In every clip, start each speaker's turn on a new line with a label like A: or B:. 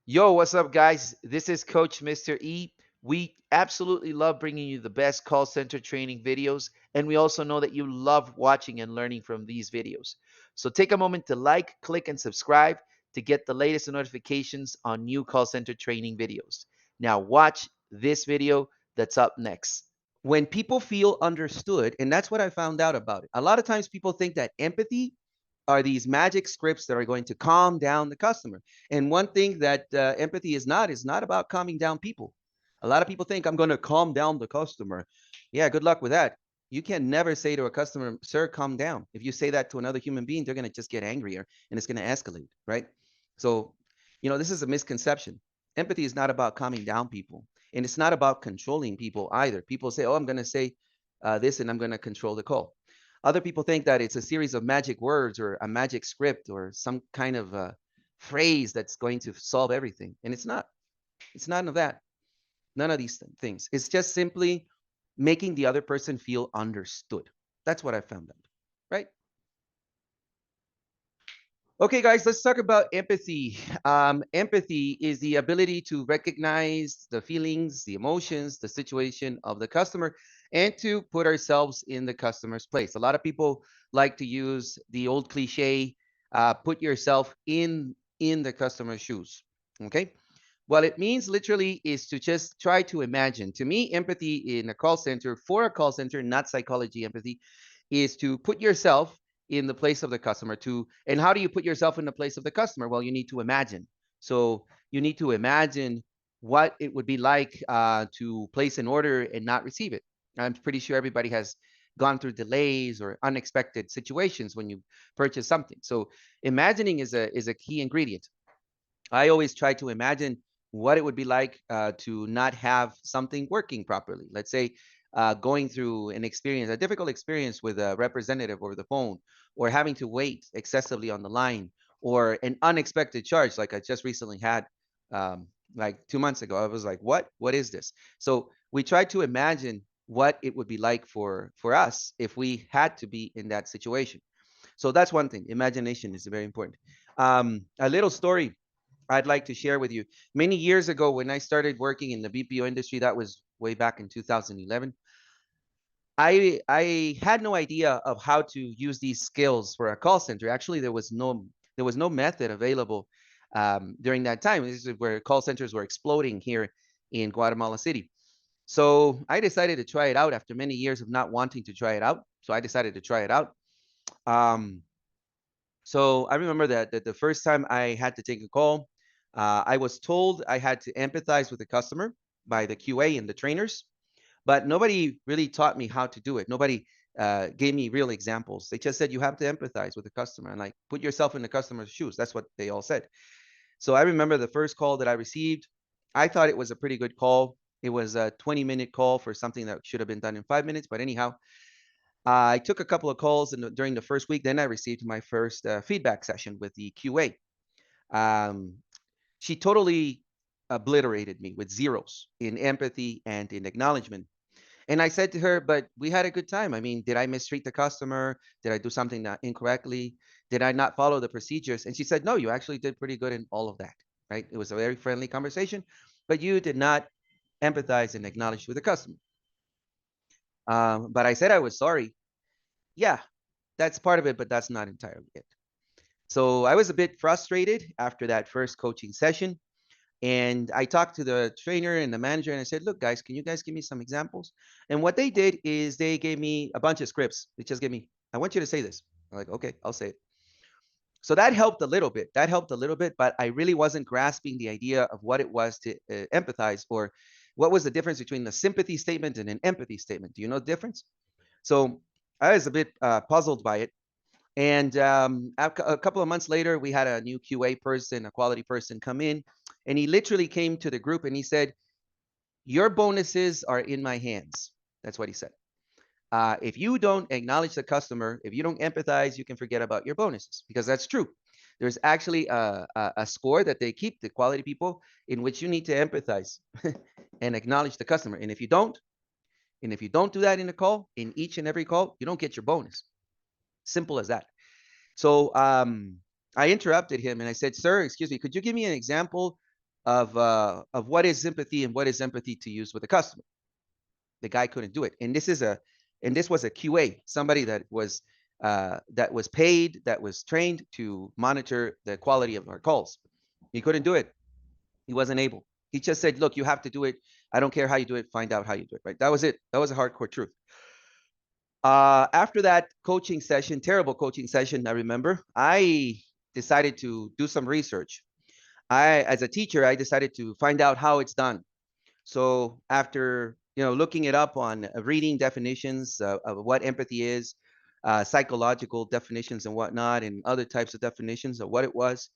A: Yo, what's up, guys? This is Coach Mr. E. We absolutely love bringing you the best call center training videos, and we also know that you love watching and learning from these videos. So take a moment to like, click, and subscribe to get the latest notifications on new call center training videos. Now, watch this video that's up next.
B: When people feel understood, and that's what I found out about it. A lot of times people think that empathy are these magic scripts that are going to calm down the customer. And one thing that empathy is not about calming down people. A lot of people think I'm going to calm down the customer. Yeah, good luck with that. You can never say to a customer, sir, calm down. If you say that to another human being, they're going to just get angrier and it's going to escalate, right? So, this is a misconception. Empathy is not about calming down people. And it's not about controlling people either. People say, oh, I'm going to say this and I'm going to control the call. Other people think that it's a series of magic words or a magic script or some kind of phrase that's going to solve everything. And it's not. It's none of that. None of these things. It's just simply making the other person feel understood. That's what I found out, right? Okay, guys, let's talk about empathy. Empathy is the ability to recognize the feelings, the emotions, the situation of the customer, and to put ourselves in the customer's place. A lot of people like to use the old cliche, put yourself in the customer's shoes. Okay, what it means literally is to just try to imagine. To me, empathy in a call center, for a call center, not psychology empathy, is to put yourself in the place of the customer. And how do you put yourself in the place of the customer? Well, you need to imagine. So you need to imagine what it would be like to place an order and not receive it. I'm pretty sure everybody has gone through delays or unexpected situations when you purchase something. So imagining is a key ingredient. I always try to imagine what it would be like to not have something working properly. Let's say going through an experience, a difficult experience with a representative over the phone, or having to wait excessively on the line, or an unexpected charge like I just recently had, like 2 months ago. I was like, "What? What is this?" So we try to imagine what it would be like for us if we had to be in that situation. So that's one thing. Imagination is very important. A little story I'd like to share with you. Many years ago, when I started working in the BPO industry, that was way back in 2011. I had no idea of how to use these skills for a call center. Actually, there was no method available during that time. This is where call centers were exploding here in Guatemala City. So I decided to try it out after many years of not wanting to try it out. So I decided to try it out. Um, so I remember that the first time I had to take a call, I was told I had to empathize with the customer by the QA and the trainers, but nobody really taught me how to do it. Nobody gave me real examples. They just said you have to empathize with the customer and like put yourself in the customer's shoes. That's what they all said. So I remember the first call that I received. I thought it was a pretty good call. It was a 20-minute call for something that should have been done in 5 minutes. But anyhow, I took a couple of calls during the first week. Then I received my first feedback session with the QA. Um, she totally obliterated me with zeros in empathy and in acknowledgement. And I said to her, but we had a good time. I mean, did I mistreat the customer? Did I do something incorrectly? Did I not follow the procedures? And she said, no, you actually did pretty good in all of that, right? It was a very friendly conversation, but you did not empathize and acknowledge with the customer. But I said I was sorry. Yeah, that's part of it, but that's not entirely it. So I was a bit frustrated after that first coaching session. And I talked to the trainer and the manager and I said, look, guys, can you guys give me some examples? And what they did is they gave me a bunch of scripts. They just gave me, I want you to say this. I'm like, okay, I'll say it. So that helped a little bit. That helped a little bit, but I really wasn't grasping the idea of what it was to empathize or what was the difference between a sympathy statement and an empathy statement. Do you know the difference? So I was a bit puzzled by it. And a couple of months later, we had a new QA person, a quality person come in, and he literally came to the group and he said, your bonuses are in my hands. That's what he said. If you don't acknowledge the customer, if you don't empathize, you can forget about your bonuses because that's true. There's actually a score that they keep, the quality people, in which you need to empathize and acknowledge the customer. And if you don't do that in a call, in each and every call, you don't get your bonus. Simple as that. So I interrupted him and I said, sir, excuse me, could you give me an example of what is sympathy and what is empathy to use with a customer. The guy couldn't do it, and this was a QA, somebody that was paid, that was trained to monitor the quality of our calls. He couldn't do it. He wasn't able. He just said, "Look, you have to do it. I don't care how you do it. Find out how you do it." Right? That was it. That was a hardcore truth. After that coaching session, terrible coaching session, I remember, I decided to do some research. As a teacher, I decided to find out how it's done. So after looking it up on reading definitions of what empathy is, psychological definitions and whatnot, and other types of definitions of what it was,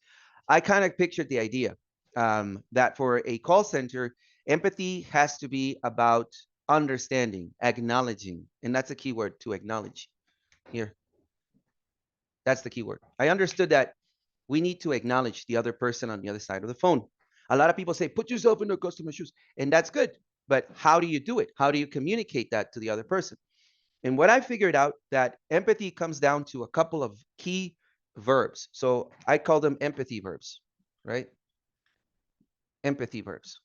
B: I kind of pictured the idea that for a call center, empathy has to be about understanding, acknowledging, and that's a key word, to acknowledge. Here, that's the key word. I understood that we need to acknowledge the other person on the other side of the phone. A lot of people say, put yourself in the customer's shoes, and that's good. But how do you do it? How do you communicate that to the other person? And what I figured out, that empathy comes down to a couple of key verbs. So I call them empathy verbs, right? Empathy verbs.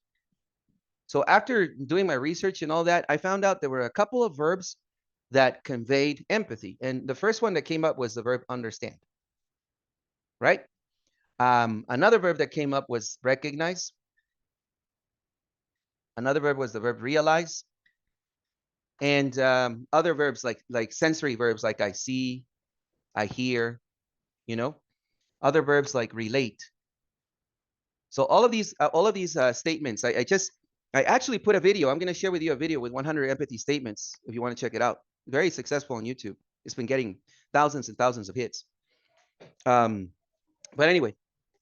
B: So after doing my research and all that, I found out there were a couple of verbs that conveyed empathy. And the first one that came up was the verb understand, right? Another verb that came up was recognize. Another verb was the verb realize. And other verbs like sensory verbs, like I see, I hear, you know. Other verbs like relate. So all of these statements, I actually put a video. I'm going to share with you a video with 100 empathy statements if you want to check it out. Very successful on YouTube. It's been getting thousands and thousands of hits. But anyway,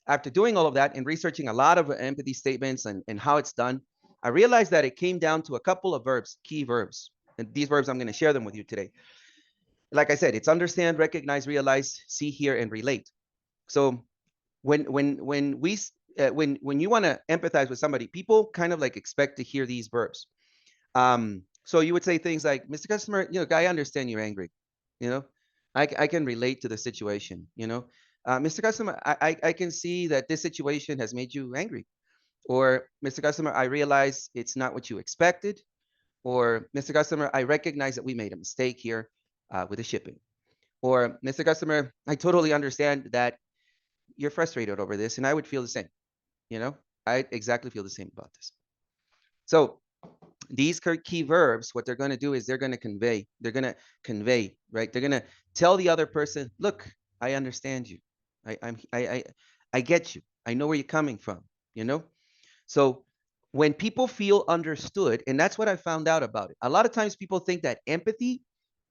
B: after doing all of that and researching a lot of empathy statements and how it's done, I realized that it came down to a couple of verbs, key verbs. And these verbs, I'm going to share them with you today. Like I said, it's understand, recognize, realize, see, hear, and relate. So when you want to empathize with somebody, people kind of like expect to hear these verbs. So you would say things like, Mr. Customer, I understand you're angry. I can relate to the situation. Mr. Customer, I can see that this situation has made you angry. Or Mr. Customer, I realize it's not what you expected. Or Mr. Customer, I recognize that we made a mistake here with the shipping. Or Mr. Customer, I totally understand that you're frustrated over this, and I would feel the same. I exactly feel the same about this. So these key verbs, what they're going to do is they're going to convey. They're going to convey, right? They're going to tell the other person, look, I understand you. I get you. I know where you're coming from. So when people feel understood, and that's what I found out about it. A lot of times people think that empathy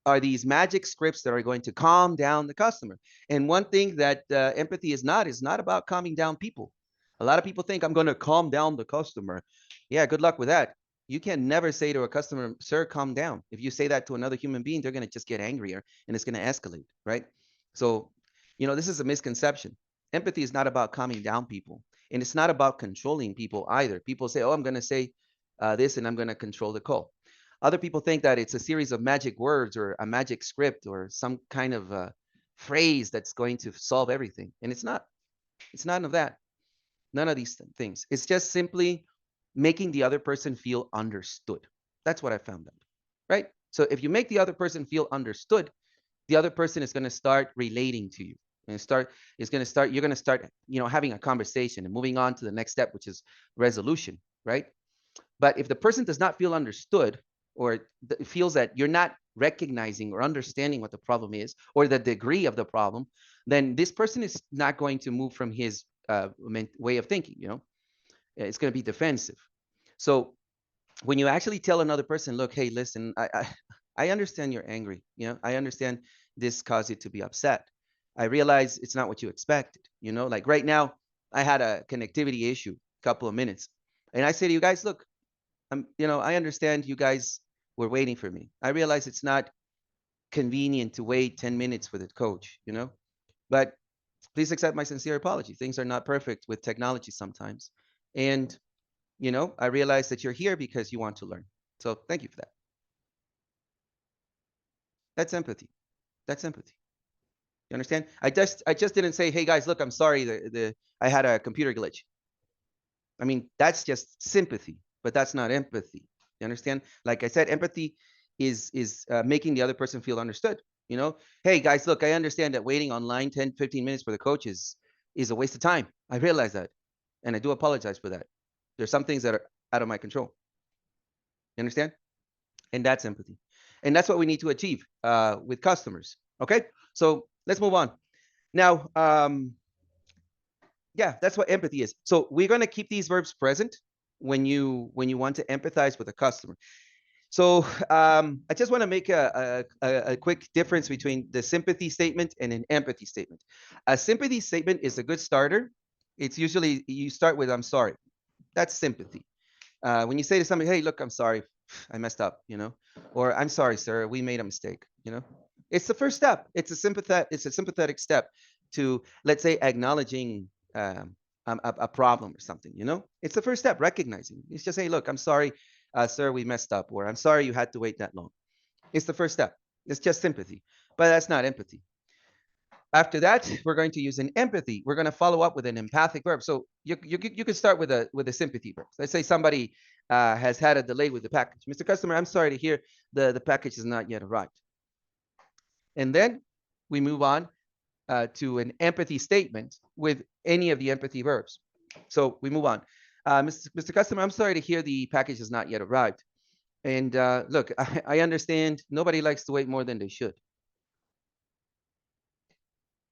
B: are these magic scripts that are going to calm down the customer. And one thing that empathy is not about calming down people. A lot of people think I'm going to calm down the customer. Yeah, good luck with that. You can never say to a customer, sir, calm down. If you say that to another human being, they're going to just get angrier and it's going to escalate, right? So, this is a misconception. Empathy is not about calming down people. And it's not about controlling people either. People say, oh, I'm going to say this and I'm going to control the call. Other people think that it's a series of magic words or a magic script or some kind of phrase that's going to solve everything. And it's not. It's none of that. None of these things. It's just simply making the other person feel understood. That's what I found out, right? So if you make the other person feel understood, the other person is going to start relating to you. And you're going to start, having a conversation and moving on to the next step, which is resolution, right? But if the person does not feel understood, or feels that you're not recognizing or understanding what the problem is or the degree of the problem, then this person is not going to move from his way of thinking. It's going to be defensive. So when you actually tell another person, look, hey, listen, I understand you're angry. I understand this caused you to be upset. I realize it's not what you expected. Like right now, I had a connectivity issue a couple of minutes. And I say to you guys, look, I understand you guys were waiting for me. I realize it's not convenient to wait 10 minutes with a coach, but please accept my sincere apology. Things are not perfect with technology sometimes. And, I realize that you're here because you want to learn. So thank you for that. That's empathy. That's empathy. You understand? I just didn't say, hey guys, look, I'm sorry, I had a computer glitch. I mean, that's just sympathy, but that's not empathy. You understand? Like I said, empathy is making the other person feel understood. You know, hey guys, look, I understand that waiting online 10, 15 minutes for the coach is a waste of time. I realize that, and I do apologize for that. There's some things that are out of my control. You understand? And that's empathy, and that's what we need to achieve with customers. Okay, so let's move on now. Yeah, that's what empathy is. So we're going to keep these verbs present when you want to empathize with a customer. So I just want to make a quick difference between the sympathy statement and an empathy statement. A sympathy statement is a good starter. It's usually you start with "I'm sorry." That's sympathy. When you say to somebody, "Hey, look, I'm sorry, I messed up," or "I'm sorry, sir, we made a mistake," it's the first step. It's a sympathetic step to, let's say, acknowledging a problem or something. It's the first step, recognizing. It's just, "Hey, look, I'm sorry, sir, we messed up," or "I'm sorry you had to wait that long." It's the first step. It's just sympathy, but that's not empathy. After that, we're going to use an empathy. We're going to follow up with an empathic verb. So you could start with a sympathy verb. Let's say somebody has had a delay with the package. "Mr. Customer, I'm sorry to hear the package has not yet arrived." And then we move on to an empathy statement with any of the empathy verbs. So we move on. "Mr. Customer, I'm sorry to hear the package has not yet arrived. And look, I understand nobody likes to wait more than they should."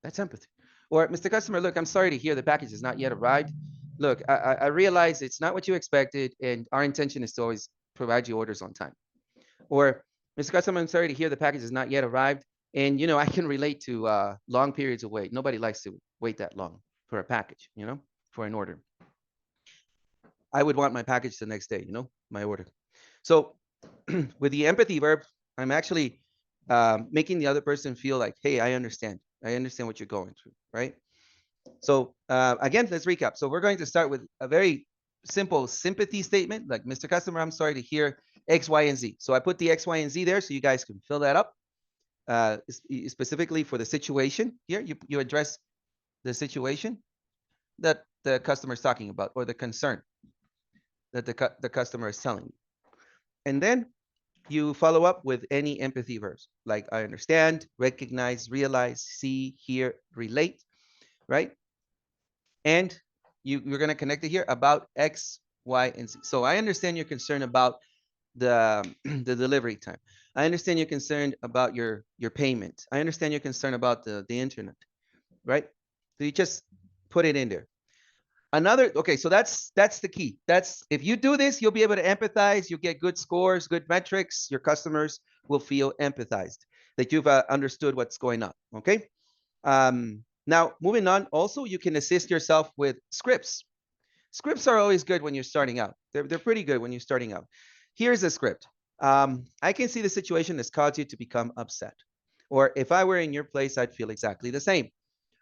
B: That's empathy. Or, "Mr. Customer, look, I'm sorry to hear the package has not yet arrived. Look, I realize it's not what you expected, and our intention is to always provide you orders on time." Or, "Mr. Customer, I'm sorry to hear the package has not yet arrived, and I can relate to long periods of wait. Nobody likes to wait that long for a package, for an order. I would want my package the next day, my order." So with the empathy verb, I'm actually making the other person feel like, "Hey, I understand. I understand what you're going through," right? So again, let's recap. So we're going to start with a very simple sympathy statement, like, "Mr. Customer, I'm sorry to hear X, Y, and Z." So I put the X, Y, and Z there so you guys can fill that up. Specifically for the situation here, you address the situation that the customer is talking about, or the concern that the customer is telling you. And then you follow up with any empathy verbs, like "I understand," "recognize," "realize," "see," "hear," "relate," right? And you're going to connect it here about X, Y, and Z. So I understand your concern about the the delivery time. I understand you're concerned about your payment. I understand you're concerned about the internet, right? So you just put it in there. Okay, so that's the key. That's, if you do this, you'll be able to empathize. You'll get good scores, good metrics. Your customers will feel empathized, that you've understood what's going on. Okay. Now moving on. Also, you can assist yourself with scripts. Scripts are always good when you're starting out. They're pretty good when you're starting out. Here's a script. "I can see the situation has caused you to become upset," or, "If I were in your place, I'd feel exactly the same."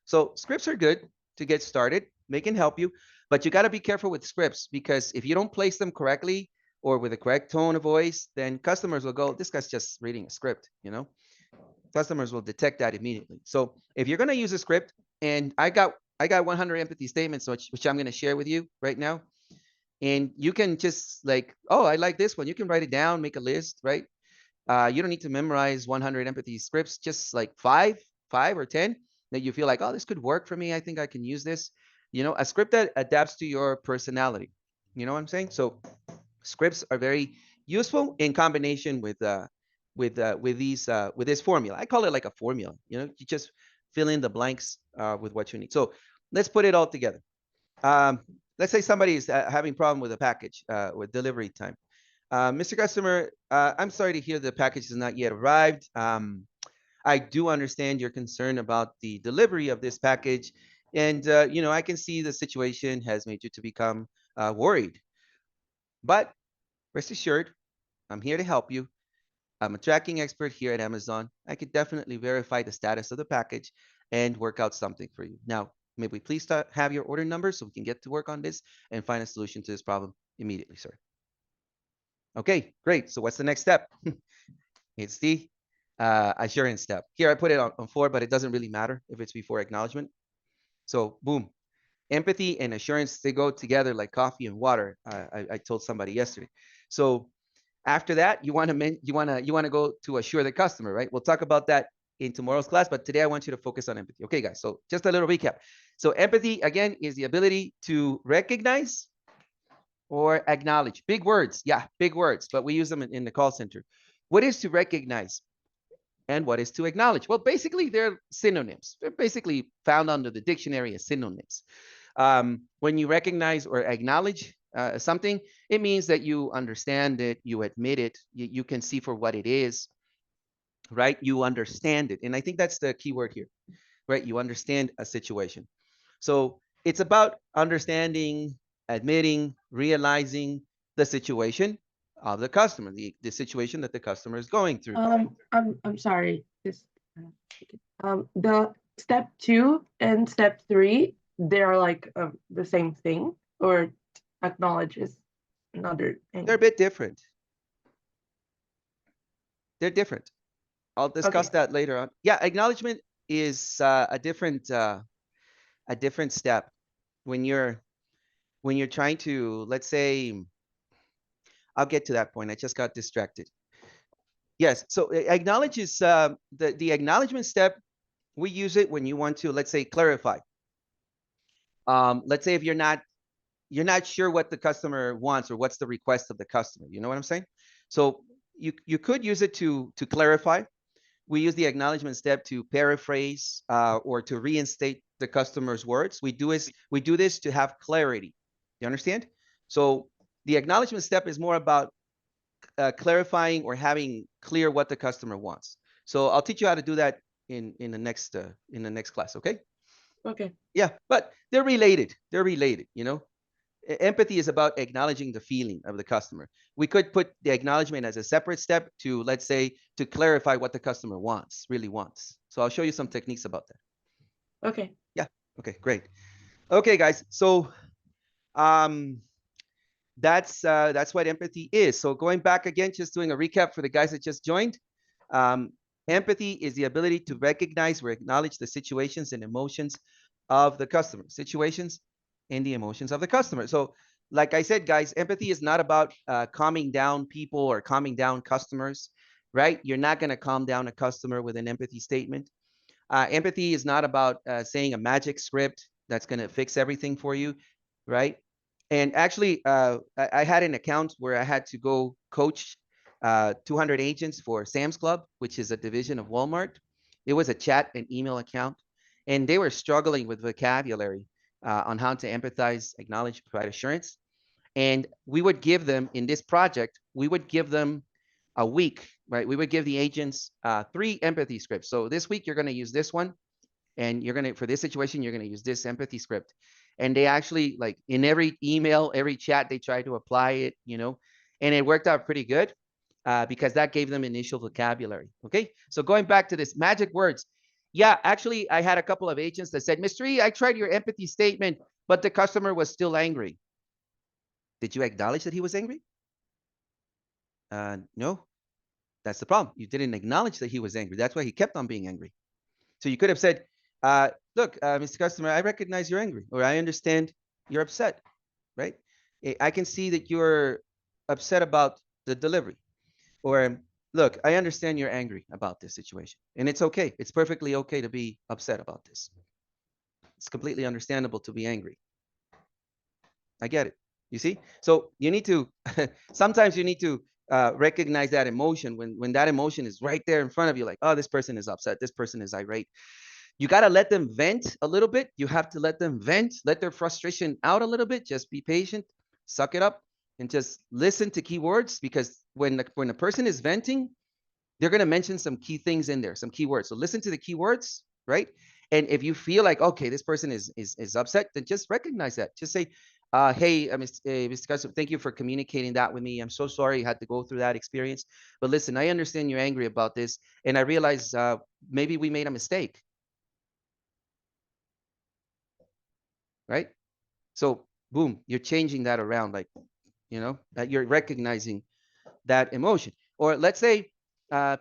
B: So scripts are good to get started. They can help you, but you got to be careful with scripts, because if you don't place them correctly or with the correct tone of voice, then customers will go, "This guy's just reading a script." Customers will detect that immediately. So if you're going to use a script, and I got 100 empathy statements, which I'm going to share with you right now, and you can just, like, "Oh, I like this one." You can write it down, make a list, right? You don't need to memorize 100 empathy scripts, just like five or 10 that you feel like, "Oh, this could work for me. I think I can use this." A script that adapts to your personality. You know what I'm saying? So scripts are very useful in combination with this formula. I call it like a formula. You just fill in the blanks with what you need. So let's put it all together. Um, let's say somebody is having problem with a package with delivery time. "Mr. Customer, I'm sorry to hear the package has not yet arrived. I do understand your concern about the delivery of this package, and I can see the situation has made you to become worried. But rest assured, I'm here to help you. I'm a tracking expert here at Amazon. I could definitely verify the status of the package and work out something for you. Now, may we please have your order number so we can get to work on this and find a solution to this problem immediately, sir." Okay, great. So what's the next step? It's the assurance step. Here I put it on 4, but it doesn't really matter if it's before acknowledgement. So boom. Empathy and assurance, they go together like coffee and water. I told somebody yesterday. So after that, you want to go to assure the customer, right? We'll talk about that in tomorrow's class, but today I want you to focus on empathy. Okay, guys. So just a little recap. So empathy again is the ability to recognize or acknowledge. Big words, yeah, big words, but we use them in the call center. What is to recognize and what is to acknowledge? Well, basically they're synonyms. They're basically found under the dictionary as synonyms. When you recognize or acknowledge something, it means that you understand it, you admit it, you can see for what it is, right? You understand it. And I think that's the key word here, right? You understand a situation. So it's about understanding, admitting, realizing the situation of the customer, the situation that the customer is going through.
C: I'm sorry. This the step 2 and step 3, they are like the same thing, or acknowledge is another thing.
B: They're a bit different. They're different. I'll discuss
C: Okay.
B: that later on. Yeah, acknowledgement is a different step when you're trying to, let's say, I'll get to that point. I just got distracted. Yes, so acknowledge is the acknowledgement step. We use it when you want to, let's say, clarify. Let's say if you're not sure what the customer wants or what's the request of the customer. You know what I'm saying? So you could use it to clarify. We use the acknowledgement step to paraphrase or to reinstate the customer's words. We do this to have clarity. You understand? So the acknowledgement step is more about clarifying or having clear what the customer wants. So I'll teach you how to do that in the next class. Okay?
C: Okay.
B: Yeah, but they're related. They're related. Empathy is about acknowledging the feeling of the customer. We could put the acknowledgement as a separate step to, let's say, to clarify what the customer really wants. So I'll show you some techniques about that.
C: Okay.
B: Yeah. Okay, great. Okay, guys. So um, that's what empathy is. So going back again, just doing a recap for the guys that just joined. Um, Empathy is the ability to recognize or acknowledge the situations and emotions of the customer. Situations and the emotions of the customer. So, like I said, guys, empathy is not about calming down people or calming down customers, right? You're not going to calm down a customer with an empathy statement. Empathy is not about saying a magic script that's going to fix everything for you, right? And actually, I had an account where I had to go coach 200 agents for Sam's Club, which is a division of Walmart. It was a chat and email account, and they were struggling with vocabulary on how to empathize, acknowledge, provide assurance. And we would give them in this project, we would give them a week, right? We would give the agents 3 empathy scripts. So this week you're going to use this one, and you're going to, for this situation, you're going to use this empathy script. And they actually, like, in every email, every chat, they try to apply it, and it worked out pretty good because that gave them initial vocabulary. Okay, so going back to this magic words. Yeah, actually, I had a couple of agents that said, Mr. E, I tried your empathy statement, but the customer was still angry. Did you acknowledge that he was angry? No, that's the problem. You didn't acknowledge that he was angry. That's why he kept on being angry. So you could have said, look, Mr. Customer, I recognize you're angry, or I understand you're upset, right? I can see that you're upset about the delivery. Or, look, I understand you're angry about this situation. And it's okay. It's perfectly okay to be upset about this. It's completely understandable to be angry. I get it. You see? So you need to, sometimes you need to recognize that emotion when that emotion is right there in front of you, like, oh, this person is upset. This person is irate. You got to let them vent a little bit. You have to let them vent, let their frustration out a little bit. Just be patient, suck it up, and just listen to keywords, because when a person is venting, they're going to mention some key things in there, some keywords. So listen to the keywords, right? And if you feel like, okay, this person is upset, then just recognize that. Just say, hey, Mr. Customer, thank you for communicating that with me. I'm so sorry you had to go through that experience. But listen, I understand you're angry about this, and I realize maybe we made a mistake, right? So boom, you're changing that around, like, that you're recognizing that emotion. Or let's say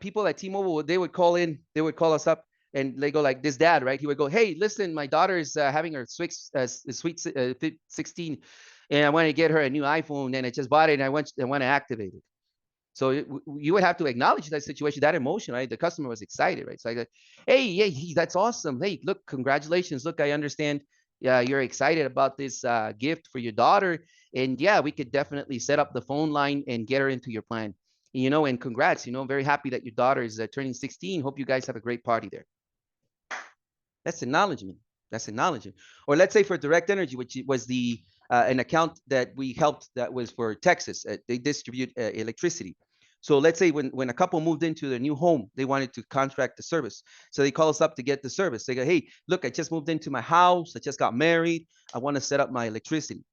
B: people at T-Mobile, they would call us up and they go like this dad, right? He would go, hey, listen, my daughter is having her sweet 16, and I want to get her a new iPhone, and I just bought it, and I want to activate it. So you would have to acknowledge that situation, that emotion, right? The customer was excited, right? So like, hey, that's awesome. Hey, look, congratulations. Look, I understand you're excited about this gift for your daughter. And yeah, we could definitely set up the phone line and get her into your plan. And congrats, very happy that your daughter is turning 16. Hope you guys have a great party there. That's acknowledgement. That's acknowledgement. Or let's say for Direct Energy, which was an account that we helped that was for Texas. They distribute electricity. So let's say when a couple moved into their new home, they wanted to contract the service. So they call us up to get the service. They go, hey, look, I just moved into my house. I just got married. I want to set up my electricity.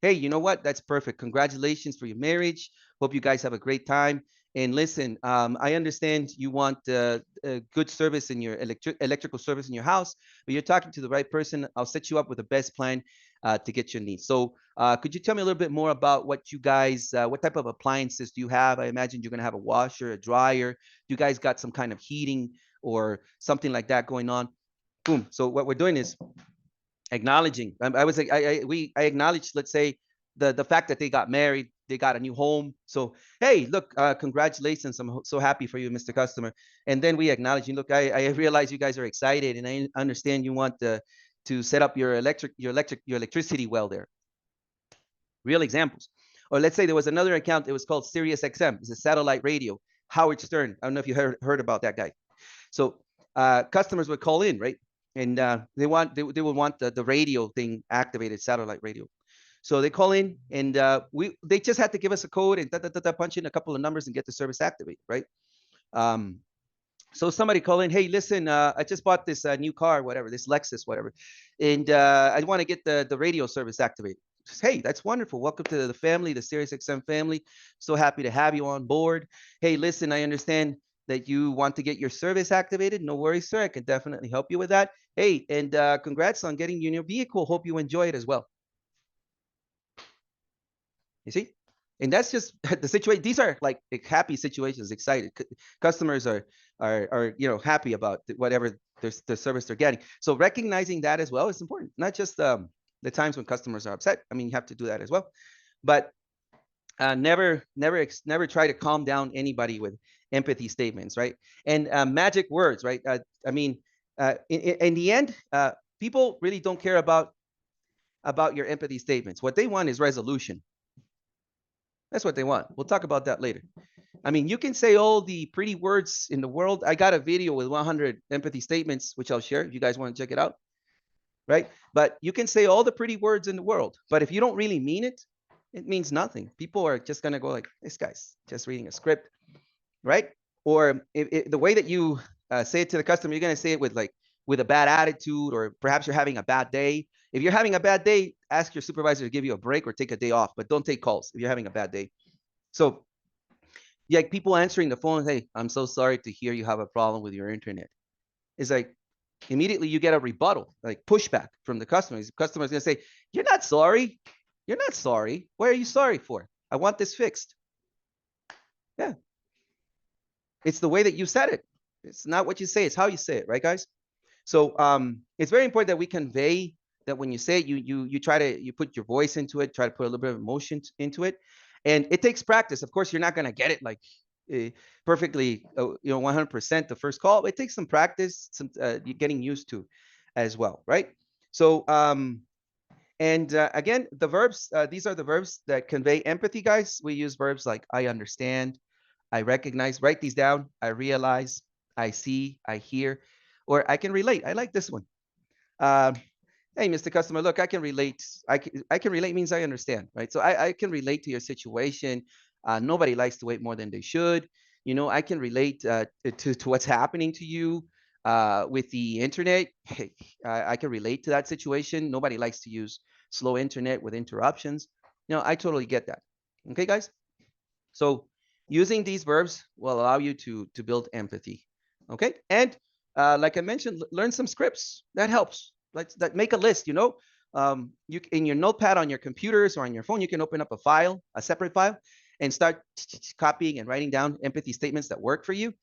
B: Hey, you know what? That's perfect. Congratulations for your marriage. Hope you guys have a great time. And listen, I understand you want a good service in your electrical service in your house, but you're talking to the right person. I'll set you up with the best plan to get your needs. So could you tell me a little bit more about what you guys, what type of appliances do you have? I imagine you're going to have a washer, a dryer. You guys got some kind of heating or something like that going on. Boom. So what we're doing is acknowledging. I acknowledge, let's say, the fact that they got married, they got a new home. So hey, look, congratulations, I'm so happy for you, Mr. Customer. And then we acknowledge you. Look, I realize you guys are excited, and I understand you want to set up your electricity well there. Real examples. Or let's say there was another account. It was called Sirius XM. It's a satellite radio. Howard Stern. I don't know if you heard about that guy. So customers would call in, right? And they would want the radio thing activated, satellite radio. So they call in, and they just had to give us a code and punch in a couple of numbers and get the service activated, right? So somebody call in, hey, listen, I just bought this new car, whatever, this Lexus, whatever, and I want to get the radio service activated. Hey, that's wonderful. Welcome to the family, the SiriusXM family. So happy to have you on board. Hey, listen, I understand that you want to get your service activated. No worries, sir. I can definitely help you with that. Hey, and congrats on getting your new vehicle. Hope you enjoy it as well. You see? And that's just the situation. These are like happy situations, excited. Customers are happy about whatever the service they're getting. So recognizing that as well is important. Not just the times when customers are upset. I mean, you have to do that as well. But never try to calm down anybody with empathy statements, right? And magic words, right? I mean, in the end, people really don't care about your empathy statements. What they want is resolution. That's what they want. We'll talk about that later. I mean, you can say all the pretty words in the world. I got a video with 100 empathy statements, which I'll share if you guys want to check it out, right? But you can say all the pretty words in the world, but if you don't really mean it, it means nothing. People are just going to go like, this guy's just reading a script, right? Or the way that you say it to the customer, you're going to say it with a bad attitude, or perhaps you're having a bad day. If you're having a bad day, ask your supervisor to give you a break or take a day off, but don't take calls if you're having a bad day. So yeah, people answering the phone, hey, I'm so sorry to hear you have a problem with your internet. It's like immediately you get a rebuttal, like pushback from the customer. The customer is going to say, you're not sorry. You're not sorry. What are you sorry for? I want this fixed. Yeah. It's the way that you said it. It's not what you say. It's how you say it, right, guys? So it's very important that we convey that when you say it, you put your voice into it, try to put a little bit of emotion into it. And it takes practice. Of course, you're not going to get it like perfectly, 100% the first call. It takes some practice, some getting used to as well, right? So, again, the verbs, these are the verbs that convey empathy, guys. We use verbs like I understand, I recognize, write these down, I realize, I see, I hear, or I can relate. I like this one. Hey, Mr. Customer, look, I can relate. I can relate means I understand, right? So I can relate to your situation. Nobody likes to wait more than they should. I can relate to what's happening to you with the internet. Hey, I can relate to that situation. Nobody likes to use slow internet with interruptions. I totally get that. Okay, guys? So using these verbs will allow you to build empathy. Okay, and like I mentioned, learn some scripts. That helps. That make a list. You in your notepad on your computers or on your phone, you can open up a separate file, and start copying and writing down empathy statements that work for you.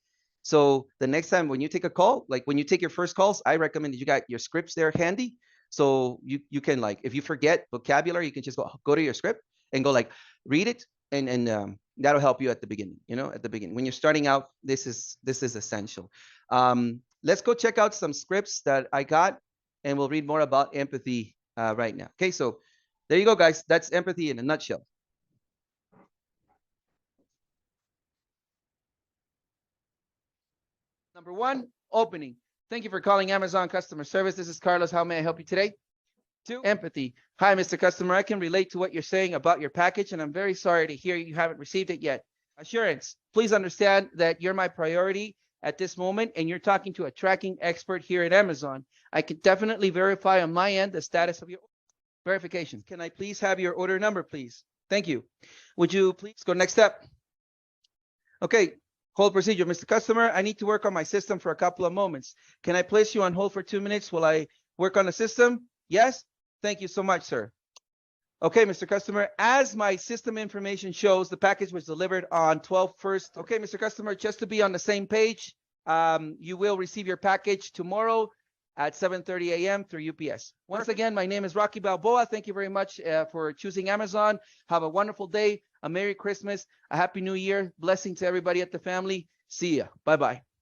B: So the next time when you take a call, like when you take your first calls, I recommend that you got your scripts there handy. So you can, like, if you forget vocabulary, you can just go to your script and go like read it, and that'll help you at the beginning. At the beginning when you're starting out, this is essential. Let's go check out some scripts that I got, and we'll read more about empathy right now. Okay, so there you go, guys. That's empathy in a nutshell. Number 1, opening. Thank you for calling Amazon customer service. This is Carlos. How may I help you today? 2, empathy. Hi, Mr. Customer. I can relate to what you're saying about your package, and I'm very sorry to hear you haven't received it yet. Assurance. Please understand that you're my priority at this moment, and you're talking to a tracking expert here at Amazon. I can definitely verify on my end the status of your verification. Can I please have your order number, please? Thank you. Would you please go next step? Okay. Hold procedure. Mr. Customer, I need to work on my system for a couple of moments. Can I place you on hold for 2 minutes while I work on the system? Yes? Thank you so much, sir. Okay, Mr. Customer, as my system information shows, the package was delivered on 12/1. Okay, Mr. Customer, just to be on the same page, you will receive your package tomorrow at 7:30 a.m. through UPS. Once again, my name is Rocky Balboa. Thank you very much for choosing Amazon. Have a wonderful day, a Merry Christmas, a Happy New Year. Blessing to everybody at the family. See ya. Bye-bye.